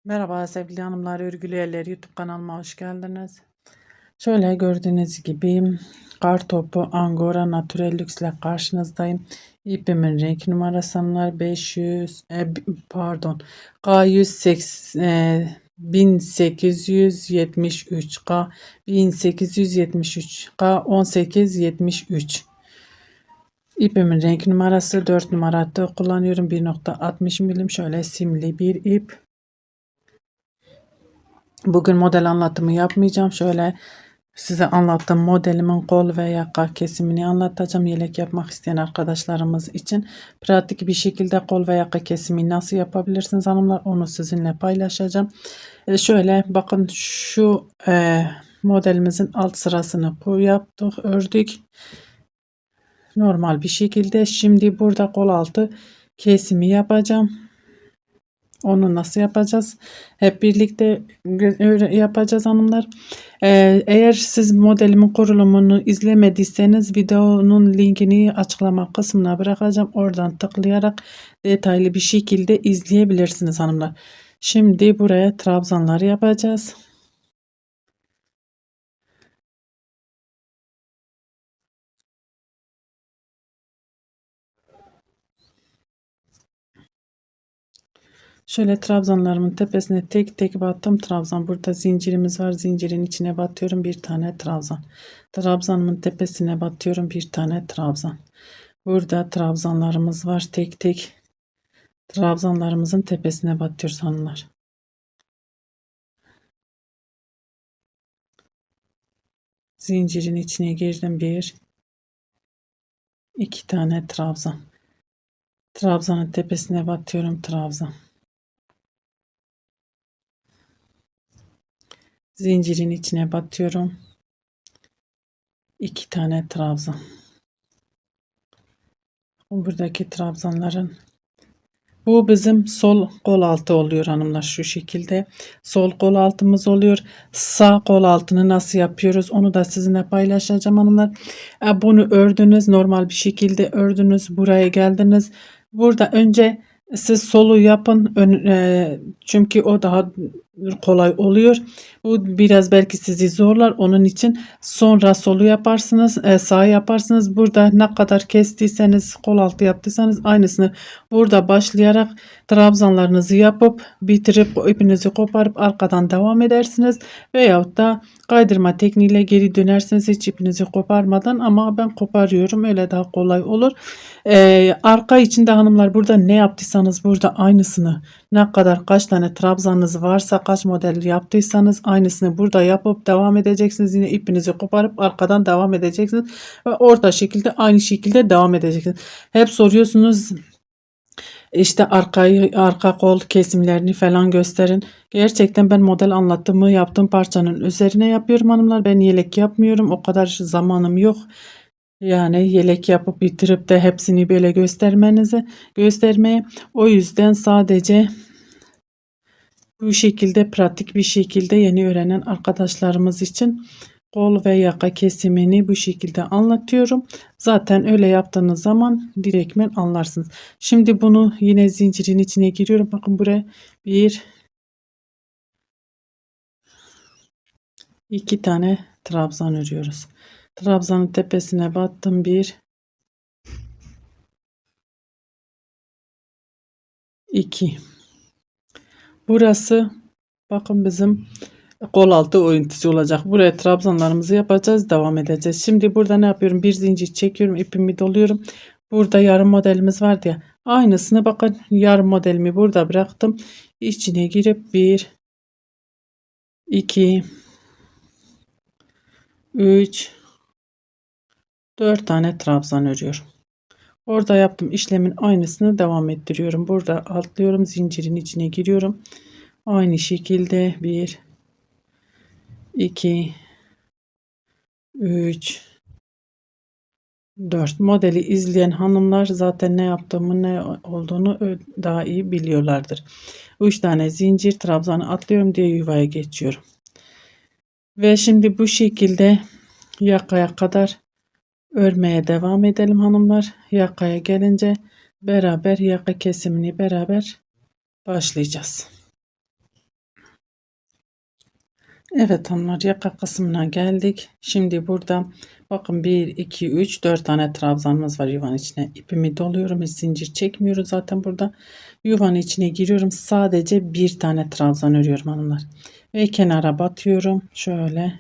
Merhaba sevgili hanımlar, örgülü eller YouTube kanalıma hoş geldiniz. Şöyle gördüğünüz gibi kar topu Angora Natural Lux ile karşınızdayım. İpimin renk numarası hanımlar 500 pardon K180 1873 K 1873 K 1873. İpimin renk numarası 4 numara tığ kullanıyorum. 1.60 milim şöyle simli bir ip. Bugün model anlatımı yapmayacağım. Şöyle size anlattığım modelimin kol ve yaka kesimini anlatacağım. Yelek yapmak isteyen arkadaşlarımız için pratik bir şekilde kol ve yaka kesimi nasıl yapabilirsiniz hanımlar, onu sizinle paylaşacağım. Şöyle bakın, şu modelimizin alt sırasını yaptık, ördük normal bir şekilde. Şimdi burada kol altı kesimi yapacağım. Onu nasıl yapacağız? Hep birlikte yapacağız hanımlar. Eğer siz modelimin kurulumunu izlemediyseniz videonun linkini açıklama kısmına bırakacağım. Oradan tıklayarak detaylı bir şekilde izleyebilirsiniz hanımlar. Şimdi buraya trabzanları yapacağız. Şöyle trabzanlarımın tepesine tek tek battım. Trabzan, burada zincirimiz var. Zincirin içine batıyorum, bir tane trabzan. Trabzanımın tepesine batıyorum, bir tane trabzan. Burada trabzanlarımız var. Tek tek trabzanlarımızın tepesine batıyoruz hanımlar. Zincirin içine girdim. Bir, iki tane trabzan. Trabzanın tepesine batıyorum, trabzan. Zincirin içine batıyorum. İki tane trabzan. Buradaki trabzanların, bu bizim sol kol altı oluyor hanımlar, şu şekilde. Sol kol altımız oluyor. Sağ kol altını nasıl yapıyoruz onu da sizinle paylaşacağım hanımlar. Bunu ördünüz, normal bir şekilde ördünüz, buraya geldiniz. Burada önce siz solu yapın, çünkü o daha kolay oluyor. Bu biraz belki sizi zorlar, onun için sonra solu yaparsınız, sağ yaparsınız. Burada ne kadar kestiyseniz, kol altı yaptıysanız aynısını burada başlayarak trabzanlarınızı yapıp bitirip ipinizi koparıp arkadan devam edersiniz. Veyahut da kaydırma tekniğiyle geri dönersiniz hiç ipinizi koparmadan, ama ben koparıyorum, öyle daha kolay olur. Arka içinde hanımlar, burada ne yaptıysanız burada aynısını, ne kadar kaç tane trabzanınız varsa, kaç model yaptıysanız aynısını burada yapıp devam edeceksiniz. Yine ipinizi koparıp arkadan devam edeceksiniz ve orta şekilde aynı şekilde devam edeceksiniz. Hep soruyorsunuz işte arka kol kesimlerini falan gösterin. Gerçekten ben model anlatımı yaptığım parçanın üzerine yapıyorum hanımlar. Ben yelek yapmıyorum. O kadar zamanım yok. Yani yelek yapıp bitirip de hepsini böyle göstermeye. O yüzden sadece bu şekilde pratik bir şekilde yeni öğrenen arkadaşlarımız için kol ve yaka kesimini bu şekilde anlatıyorum. Zaten öyle yaptığınız zaman direktmen anlarsınız. Şimdi bunu yine zincirin içine giriyorum. Bakın buraya bir, iki tane trabzan örüyoruz. Trabzanın tepesine battım. Bir, iki. Burası bakın bizim kol altı oyuntusu olacak. Buraya trabzanlarımızı yapacağız. Devam edeceğiz. Şimdi burada ne yapıyorum? Bir zincir çekiyorum. İpimi doluyorum. Burada yarım modelimiz vardı ya. Aynısını bakın, yarım modelimi burada bıraktım. İçine girip 1, 2, 3, 4 tane trabzan örüyorum. Orada yaptığım işlemin aynısını devam ettiriyorum. Burada atlıyorum. Zincirin içine giriyorum. Aynı şekilde 1, 2, 3, 4 modeli izleyen hanımlar zaten ne yaptığımı, ne olduğunu daha iyi biliyorlardır. 3 tane zincir trabzanı atlıyorum, diye yuvaya geçiyorum. Ve şimdi bu şekilde yakaya kadar örmeye devam edelim hanımlar. Yakaya gelince beraber yaka kesimini beraber başlayacağız. Evet hanımlar, yaka kısmına geldik. Şimdi burada bakın 1, 2, 3, 4 tane trabzanımız var yuvanın içine. İpimi doluyorum. Hiç zincir çekmiyoruz zaten burada. Yuvanın içine giriyorum. Sadece bir tane trabzan örüyorum hanımlar. Ve kenara batıyorum. Şöyle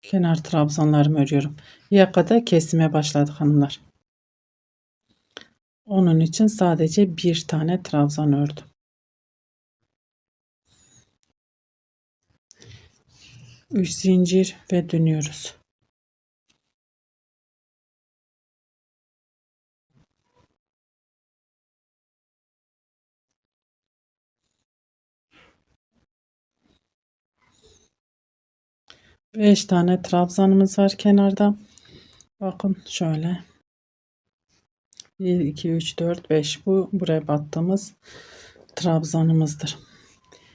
kenar trabzanlarımı örüyorum. Yakada kesime başladık hanımlar. Onun için sadece bir tane trabzan ördüm. 3 zincir ve dönüyoruz. 5 tane trabzanımız var kenarda. Bakın şöyle. 1, 2, 3, 4, 5. Bu buraya battığımız trabzanımızdır.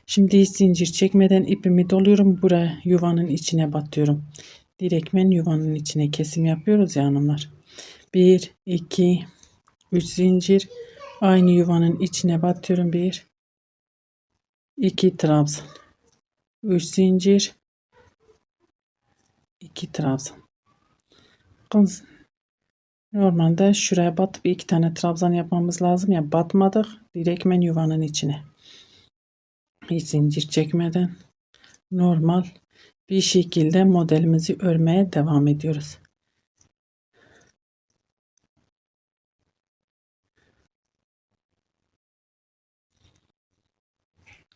Şimdi hiç zincir çekmeden ipimi doluyorum. Buraya yuvanın içine batıyorum. Direktmen yuvanın içine kesim yapıyoruz ya hanımlar. 1, 2, 3 zincir. Aynı yuvanın içine batıyorum. 1, 2 trabzan. 3 zincir. 2 trabzan. Bakın, normalde şuraya batıp 2 tane trabzan yapmamız lazım ya, batmadık. Direktmen yuvanın içine. Hiç zincir çekmeden normal bir şekilde modelimizi örmeye devam ediyoruz.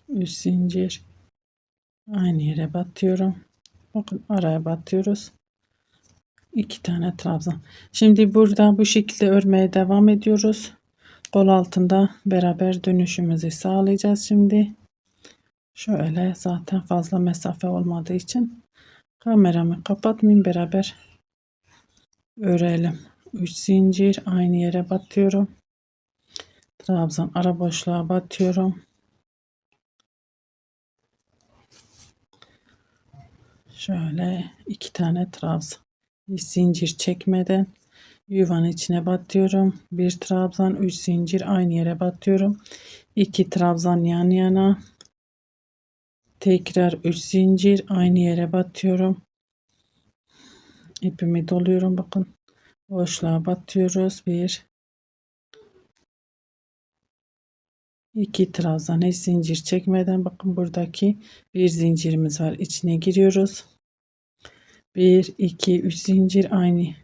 Üç zincir, aynı yere batıyorum. Bakın araya batıyoruz. 2 tane trabzan. Şimdi burada bu şekilde örmeye devam ediyoruz. Kol altında beraber dönüşümüzü sağlayacağız şimdi. Şöyle, zaten fazla mesafe olmadığı için kameramı kapatmayayım, beraber örelim. 3 zincir, aynı yere batıyorum. Trabzan, ara boşluğa batıyorum. Şöyle 2 tane trabzan. Hiç zincir çekmeden yuvanın içine batıyorum. Bir trabzan, 3 zincir, aynı yere batıyorum. 2 trabzan yan yana. Tekrar 3 zincir, aynı yere batıyorum. İpimi doluyorum, bakın. Boşluğa batıyoruz. 1, 2 trabzan, hiç zincir çekmeden, bakın buradaki bir zincirimiz var. İçine giriyoruz. 1, 2, 3 zincir, aynı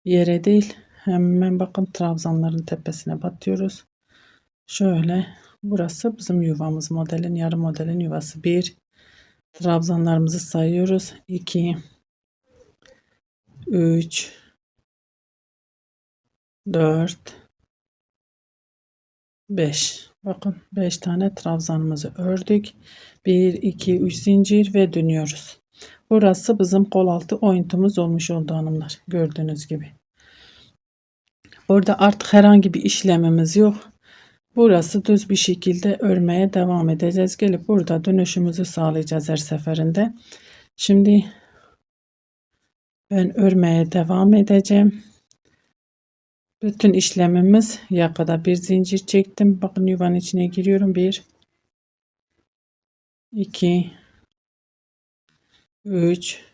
yere değil. Hemen bakın trabzanların tepesine batıyoruz. Şöyle, burası bizim yuvamız, modelin, yarı modelin yuvası. 1, trabzanlarımızı sayıyoruz. 2, 3, 4, 5. Bakın 5 tane trabzanımızı ördük. 1, 2, 3 zincir ve dönüyoruz. Burası bizim kol altı oyuntumuz olmuş oldu hanımlar. Gördüğünüz gibi. Orada artık herhangi bir işlemimiz yok. Burası düz bir şekilde örmeye devam edeceğiz. Gelip burada dönüşümüzü sağlayacağız her seferinde. Şimdi ben örmeye devam edeceğim. Bütün işlemimiz yakada bir zincir çektim. Bakın yuvanın içine giriyorum. 1, 2, 3,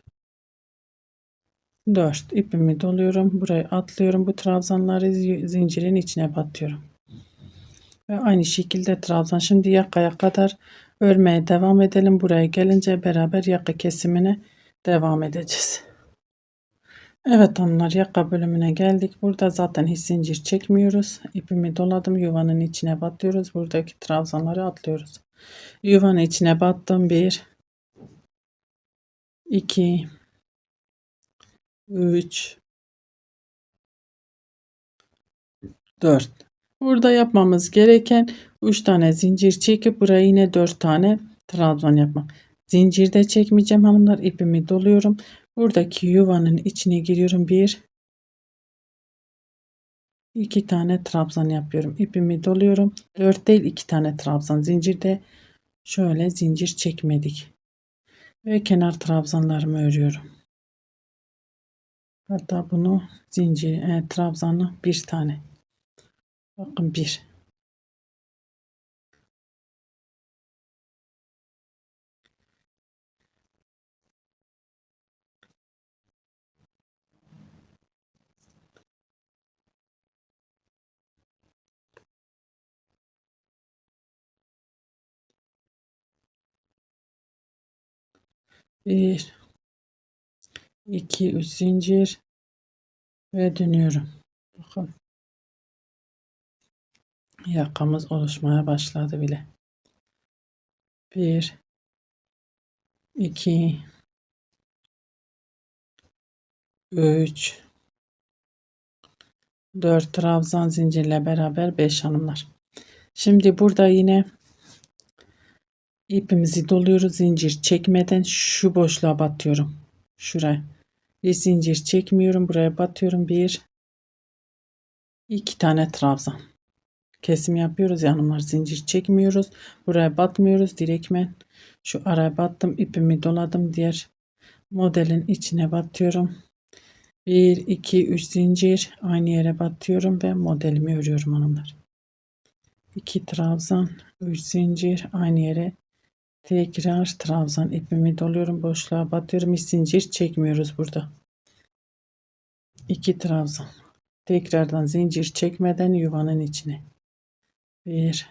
4. İpimi doluyorum. Buraya atlıyorum. Bu trabzanları zincirin içine batıyorum. Ve aynı şekilde trabzan. Şimdi yakaya kadar örmeye devam edelim. Buraya gelince beraber yaka kesimine devam edeceğiz. Evet hanımlar, yaka bölümüne geldik. Burada zaten hiç zincir çekmiyoruz. İpimi doladım. Yuvanın içine batıyoruz. Buradaki trabzanları atlıyoruz. Yuvanın içine battım. 1, 2, 3, 4. Burada yapmamız gereken 3 tane zincir çekip buraya yine 4 tane trabzan yapmak. Zincir de çekmeyeceğim hanımlar. İpimi doluyorum. Buradaki yuvanın içine giriyorum. 1, 2 tane trabzan yapıyorum. İpimi doluyorum. 4 değil, 2 tane trabzan. Zincirde şöyle zincir çekmedik. Ve kenar trabzanlarımı örüyorum. Hatta bunu zincir trabzanı bir tane. Bakın 1. 1, 2, 3 zincir ve dönüyorum. Bakın yakamız oluşmaya başladı bile. 1, 2, 3, 4 trabzan zincirle beraber 5 hanımlar. Şimdi burada yine ipimizi doluyoruz. Zincir çekmeden şu boşluğa batıyorum. Şuraya. Bir zincir çekmiyorum. Buraya batıyorum. 1, 2 tane trabzan. Kesim yapıyoruz ya hanımlar. Zincir çekmiyoruz. Buraya batmıyoruz. Direktmen şu araya battım. İpimi doladım. Diğer modelin içine batıyorum. 1, 2, 3 zincir. Aynı yere batıyorum ve modelimi örüyorum hanımlar. 2 trabzan, 3 zincir. Aynı yere tekrar trabzan ipimi doluyorum. Boşluğa batıyorum. Hiç zincir çekmiyoruz burada. 2 trabzan. Tekrardan zincir çekmeden yuvanın içine. 1,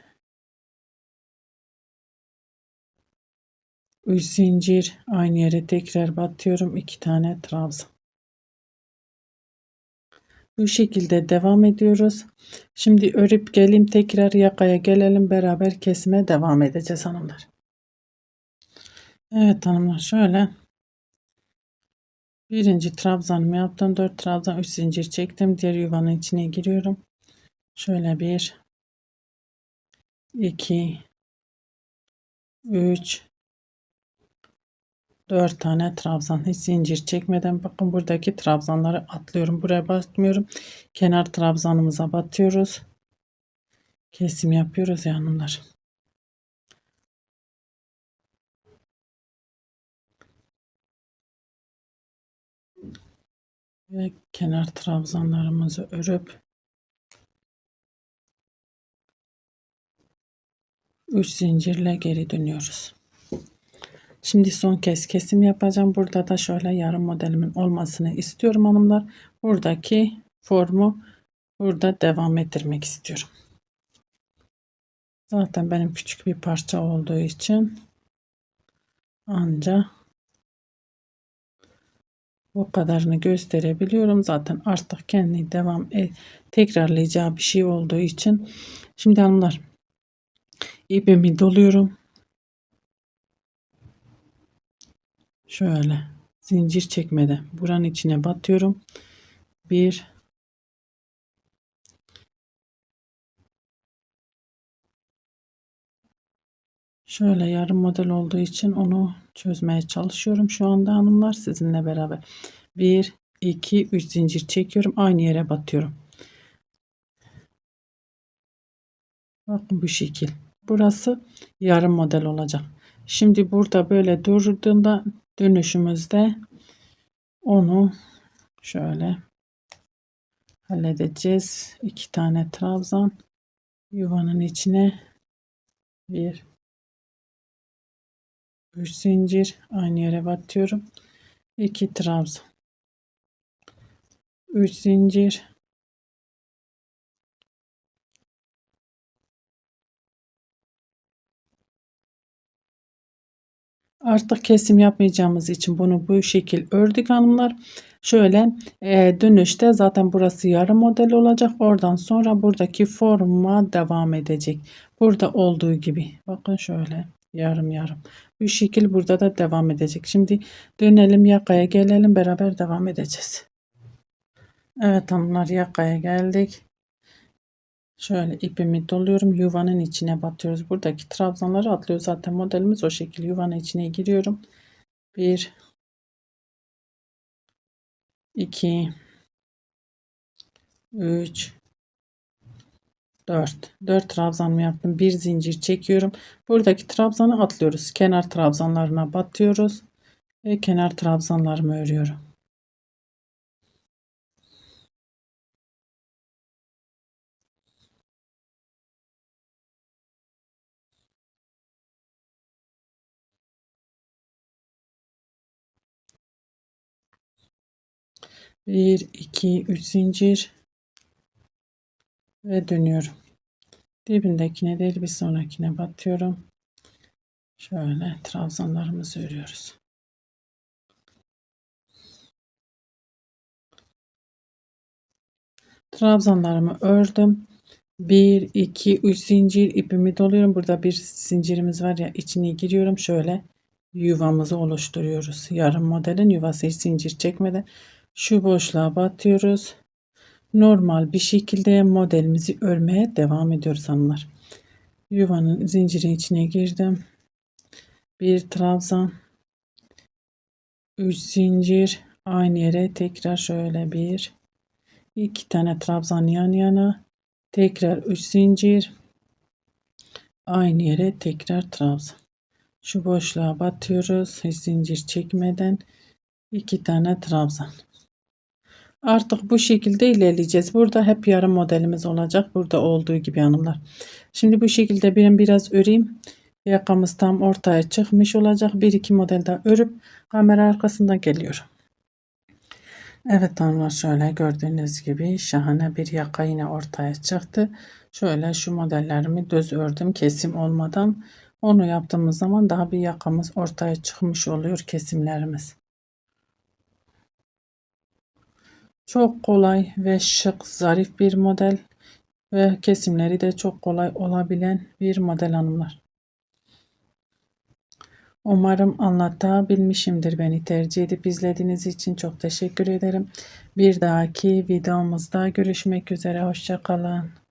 3 zincir. Aynı yere tekrar batıyorum. 2 tane trabzan. Bu şekilde devam ediyoruz. Şimdi örüp geleyim, tekrar yakaya gelelim, beraber kesime devam edeceğiz hanımlar. Evet hanımlar, şöyle birinci trabzanımı yaptım. 4 trabzan, 3 zincir çektim. Diğer yuvanın içine giriyorum. Şöyle 1, 2, 3, 4 tane trabzan. Hiç zincir çekmeden bakın buradaki trabzanları atlıyorum. Buraya batmıyorum. Kenar trabzanımıza batıyoruz. Kesim yapıyoruz ya hanımlar. Ve kenar trabzanlarımızı örüp 3 zincirle geri dönüyoruz. Şimdi son kez kesim yapacağım. Burada da şöyle yarım modelimin olmasını istiyorum hanımlar. Buradaki formu burada devam ettirmek istiyorum. Zaten benim küçük bir parça olduğu için anca bu kadarını gösterebiliyorum. Zaten artık kendi tekrarlayacağı bir şey olduğu için. Şimdi hanımlar, ipimi doluyorum. Şöyle zincir çekmeden buranın içine batıyorum. 1, şöyle yarım model olduğu için onu çözmeye çalışıyorum şu anda hanımlar sizinle beraber. 1, 2, 3 zincir çekiyorum. Aynı yere batıyorum. Bakın bu şekil. Burası yarım model olacak. Şimdi burada böyle durduğunda dönüşümüzde onu şöyle halledeceğiz. 2 tane trabzan yuvanın içine 1, 3 zincir aynı yere batıyorum. 2 trabzan, 3 zincir, artık kesim yapmayacağımız için bunu bu şekil ördük hanımlar. Şöyle dönüşte zaten burası yarım model olacak. Oradan sonra buradaki forma devam edecek. Burada olduğu gibi. Bakın şöyle yarım yarım. Bu şekil burada da devam edecek. Şimdi dönelim yakaya gelelim, beraber devam edeceğiz. Evet hanımlar, yakaya geldik. Şöyle ipimi doluyorum. Yuvanın içine batıyoruz. Buradaki trabzanları atlıyoruz. Zaten modelimiz o şekilde. Yuvanın içine giriyorum. 1, 2, 3, 4. 4 trabzanımı yaptım. Bir zincir çekiyorum. Buradaki trabzanı atlıyoruz. Kenar trabzanlarına batıyoruz. Ve kenar trabzanlarımı örüyorum. Bir, iki, üç zincir. Ve dönüyorum. Dibindekine değil bir sonrakine batıyorum. Şöyle trabzanlarımızı örüyoruz. Trabzanlarımı ördüm. 1, 2, 3 zincir ipimi doluyorum. Burada bir zincirimiz var ya, içine giriyorum. Şöyle yuvamızı oluşturuyoruz. Yarım modelin yuvası, hiç zincir çekmeden şu boşluğa batıyoruz. Normal bir şekilde modelimizi örmeye devam ediyoruz hanımlar. Yuvanın zincirin içine girdim. Bir trabzan, 3 zincir, aynı yere tekrar şöyle bir, iki tane trabzan yan yana, tekrar 3 zincir, aynı yere tekrar trabzan. Şu boşluğa batıyoruz hiç zincir çekmeden, 2 tane trabzan. Artık bu şekilde ilerleyeceğiz. Burada hep yarım modelimiz olacak. Burada olduğu gibi hanımlar. Şimdi bu şekilde ben biraz öreyim. Yakamız tam ortaya çıkmış olacak. Bir iki model daha örüp kamera arkasından geliyorum. Evet hanımlar, şöyle gördüğünüz gibi şahane bir yaka yine ortaya çıktı. Şöyle şu modellerimi düz ördüm kesim olmadan. Onu yaptığımız zaman daha bir yakamız ortaya çıkmış oluyor, kesimlerimiz. Çok kolay ve şık, zarif bir model ve kesimleri de çok kolay olabilen bir model hanımlar. Umarım anlatabilmişimdir. Beni tercih edip izlediğiniz için çok teşekkür ederim. Bir dahaki videomuzda görüşmek üzere. Hoşça kalın.